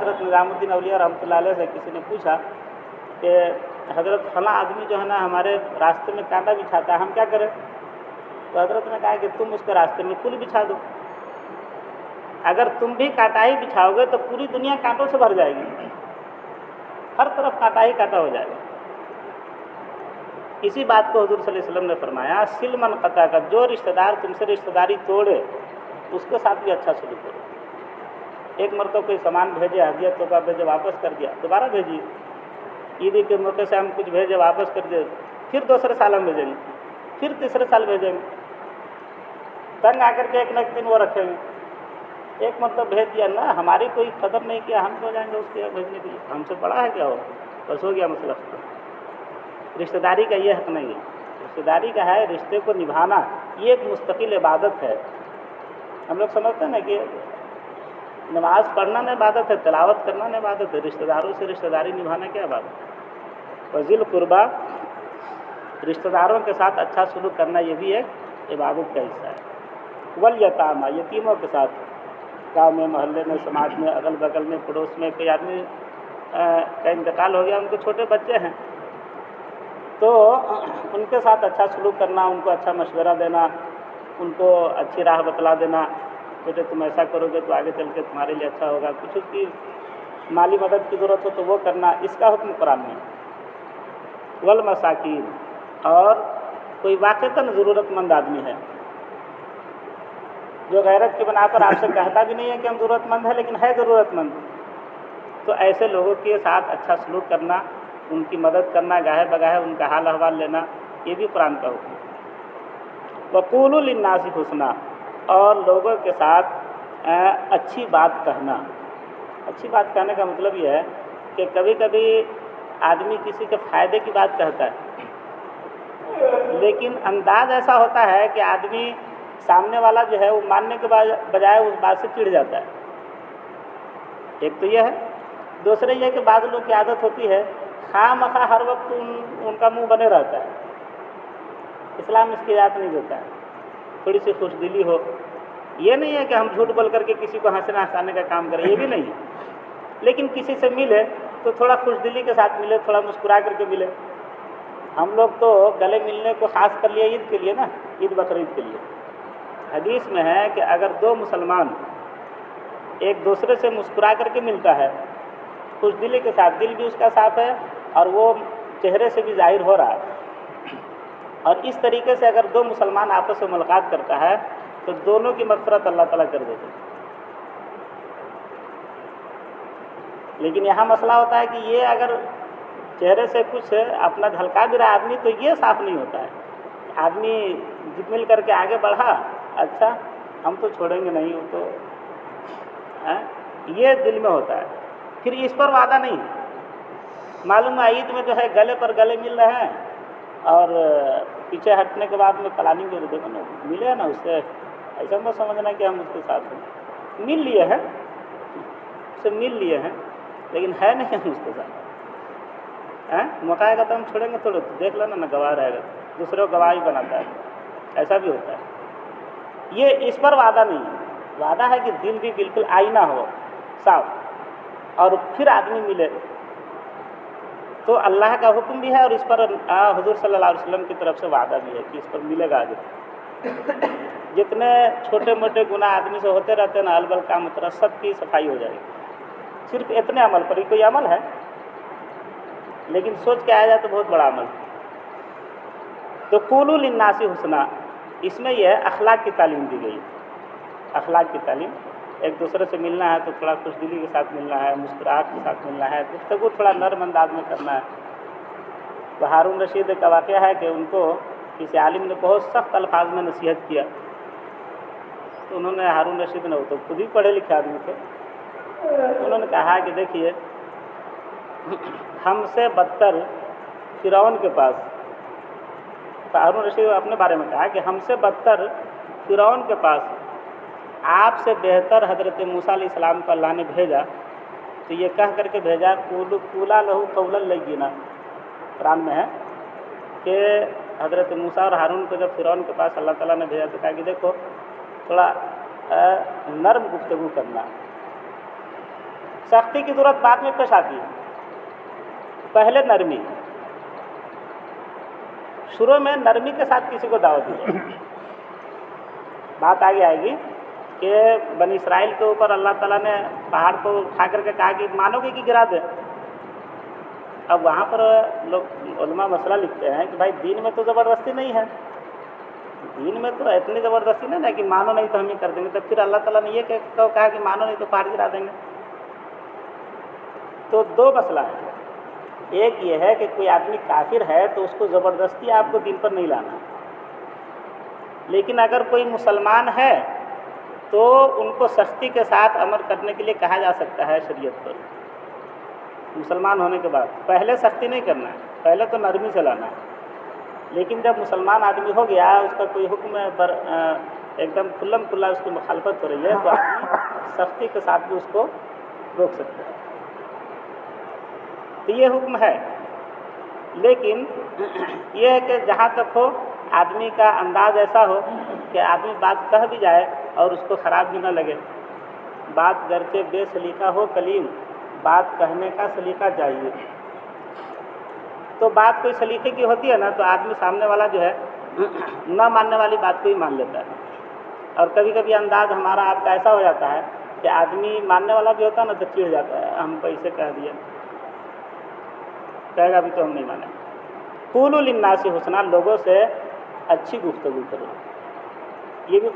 हज़रत निज़ामुद्दीन औलिया रहमतुल्लाह अलैह से किसी ने पूछा कि हज़रत फलां आदमी जो है ना हमारे रास्ते में कांटा बिछाता है, हम क्या करें? तो हज़रत ने कहा कि तुम उसके रास्ते में पुल बिछा दो। अगर तुम भी कांटा ही बिछाओगे तो पूरी दुनिया कांटों से भर जाएगी, हर तरफ कांटा ही कांटा हो जाएगा। इसी बात को हुज़ूर सल्लल्लाहु अलैहि वसल्लम ने फरमाया, सिल मन क़ता का, जो रिश्तेदार तुमसे रिश्तेदारी तोड़े उसके साथ भी अच्छा सलूक करो। एक मरतबा कोई सामान भेजे, हदिया तोहफा भेजे, वापस कर दिया, दोबारा भेजिए। ईद के मौके से हम कुछ भेजे, वापस कर दिए, फिर दूसरे साल हम भेजेंगे, फिर तीसरे साल भेजेंगे। तंग आकर के एक न एक दिन वो रखेंगे। एक मतलब भेज दिया ना, हमारी कोई कदर नहीं किया, हम तो जाएंगे उसके भेजने के लिए, हमसे बड़ा है क्या हो, बस हो गया मसला। रिश्तेदारी का ये हक नहीं है। रिश्तेदारी का है रिश्ते को निभाना, ये एक मुस्तकिल इबादत है। हम लोग समझते हैं ना कि नमाज पढ़ना न इबादत है, तिलावत करना न इबादत है, रिश्तेदारों से रिश्तेदारी निभाना क्या इबादत है? वज़िल कुर्बा, रिश्तेदारों के साथ अच्छा सलूक करना ये भी एक इबादत का हिस्सा है। वल यतामा, यतीमों के साथ, गाँव में, मोहल्ले में, समाज में, अगल बगल में, पड़ोस में कोई आदमी का इंतकाल हो गया, उनके छोटे बच्चे हैं तो उनके साथ अच्छा सलूक करना, उनको अच्छा मशवरा देना, उनको अच्छी राह बतला देना, बेटे तुम ऐसा करोगे तो आगे चल के तुम्हारे लिए अच्छा होगा। कुछ उसकी माली मदद की ज़रूरत हो तो वो करना, इसका हुक्म कुरान में। वल मसाकीन, और कोई वाक़तन ज़रूरतमंद आदमी है जो गैरत की बना पर आपसे कहता भी नहीं है कि हम ज़रूरतमंद हैं, लेकिन है ज़रूरतमंद, तो ऐसे लोगों के साथ अच्छा सलूक करना, उनकी मदद करना, गाहे बगाहे उनका हाल अहवाल लेना, ये भी कुरान का हुक्म है। वक़ूलू लिन्नासी हुस्ना, और लोगों के साथ अच्छी बात कहना। अच्छी बात कहने का मतलब ये है कि कभी कभी आदमी किसी के फ़ायदे की बात कहता है, लेकिन अंदाज ऐसा होता है कि आदमी सामने वाला जो है वो मानने के बजाय उस बात से चिढ़ जाता है। एक तो यह है। दूसरे ये कि बाद लोग की आदत होती है खामखा हर वक्त उनका मुंह बने रहता है। इस्लाम इसकी इजाज़त नहीं देता है। थोड़ी सी खुशदिली हो, ये नहीं है कि हम झूठ बोल करके किसी को हंसना हंसाने का काम करें, ये भी नहीं है, लेकिन किसी से मिले तो थोड़ा खुशदिली के साथ मिले, थोड़ा मुस्कुरा करके मिले। हम लोग तो गले मिलने को ख़ास कर लिया ईद के लिए ना, ईद बकरीद के लिए। हदीस में है कि अगर दो मुसलमान एक दूसरे से मुस्कुरा करके मिलता है, खुशदिली के साथ, दिल भी उसका साफ है और वो चेहरे से भी जाहिर हो रहा है, और इस तरीके से अगर दो मुसलमान आपस में मुलाकात करता है तो दोनों की मग़फ़िरत अल्लाह ताला कर देते हैं। लेकिन यहाँ मसला होता है कि ये अगर चेहरे से कुछ अपना झलका भी रहा आदमी तो ये साफ नहीं होता है। आदमी मिल करके आगे बढ़ा, अच्छा हम तो छोड़ेंगे नहीं, वो तो ये दिल में होता है। फिर इस पर वादा नहीं। मालूम है ईद में जो है गले पर गले मिल रहे हैं और पीछे हटने के बाद में कलानी को देखो ना, मिले ना उससे, ऐसा मत समझना कि हम उसके साथ हैं। मिल लिए हैं, उससे मिल लिए हैं, लेकिन है नहीं हम उसके साथ। मौका आएगा तो हम छोड़ेंगे थोड़े, तो देख लेना ना, गवाह रहेगा, दूसरे को गवाह ही बनाता है, ऐसा भी होता है। ये इस पर वादा नहीं है। वादा है कि दिल भी बिल्कुल आईना हो साफ, और फिर आदमी मिले तो अल्लाह का हुक्म भी है और इस पर हुजूर सल्लल्लाहु अलैहि वसल्लम की तरफ से वादा भी है कि इस पर मिलेगा आगे। जितने छोटे मोटे गुनाह आदमी से होते रहते हैं ना, अलबल काम उतरा, सब की सफाई हो जाएगी। सिर्फ इतने अमल पर ही, कोई अमल है लेकिन सोच के आया जाए तो बहुत बड़ा अमल। तो कुलू लिन्नासी हुस्ना, इसमें यह अखलाक की तालीम दी गई। अखलाक की तालीम, एक दूसरे से मिलना है तो थोड़ा खुशदिली के साथ मिलना है, मुस्कुराहट के साथ मिलना है, गुफ्तगू थोड़ा नर्म अंदाज में करना है। तो हारून रशीद का वाक़या है कि उनको किसी आलिम ने बहुत सख्त अल्फाज में नसीहत किया, तो उन्होंने, हारून रशीद ने, वो तो खुद ही पढ़े लिखे आदमी थे, तो उन्होंने कहा कि देखिए हमसे बदतर फ़िरौन के पास, तो हारून रशीद अपने बारे में कहा कि हमसे बदतर फ़िरौन के पास आपसे बेहतर हज़रत मूसा अलैहिस्सलाम को अल्लाह ने भेजा, तो ये कह करके भेजा कूला लहू कौलन लय्यिना। कुरान में है कि हज़रत मूसा और हारून को जब फ़िरौन के पास अल्लाह ताला ने भेजा तो कहा कि देखो थोड़ा नर्म गुफ्तगू करना, सख्ती की ज़रूरत बाद में पेश आती है, पहले नरमी। शुरू में नरमी के साथ किसी को दावत दी। बात आगे आएगी कि बनी इसराइल के ऊपर अल्लाह ताला ने पहाड़ को उठा करके कहा कि मानोगे कि गिरा दे। अब वहाँ पर लोग उलमा मसला लिखते हैं कि भाई दीन में तो ज़बरदस्ती नहीं है, दीन में तो इतनी ज़बरदस्ती नहीं है कि मानो नहीं तो हम ही कर देंगे, तो फिर अल्लाह ताला ने ये कहा कि मानो नहीं तो पहाड़ गिरा देंगे। तो दो मसला है, एक ये है कि कोई आदमी काफिर है तो उसको ज़बरदस्ती आपको दीन पर नहीं लाना, लेकिन अगर कोई मुसलमान है तो उनको सख्ती के साथ अमल करने के लिए कहा जा सकता है शरीयत पर। मुसलमान होने के बाद पहले सख्ती नहीं करना है, पहले तो नरमी से लाना है, लेकिन जब मुसलमान आदमी हो गया, उसका कोई हुक्म पर एकदम खुल्लम खुल्ला उसकी मुखालफत हो रही है, तो आदमी सख्ती के साथ भी उसको रोक सकता है। तो ये हुक्म है, लेकिन ये है कि जहाँ तक हो आदमी का अंदाज़ ऐसा हो कि आदमी बात कह भी जाए और उसको ख़राब भी ना लगे। बात गरचे बेसलीका हो कलीम, बात कहने का सलीका चाहिए। तो बात कोई सलीके की होती है ना, तो आदमी सामने वाला जो है न मानने वाली बात को ही मान लेता है। और कभी कभी अंदाज हमारा आपका ऐसा हो जाता है कि आदमी मानने वाला भी होता है ना, तो चिढ़ जाता है, हमको ऐसे कह दिया, कहेगा अभी तो हम नहीं माने। कुलू लिन्नासी हुस्ना, लोगों से अच्छी गुफ्तगू करो, ये भी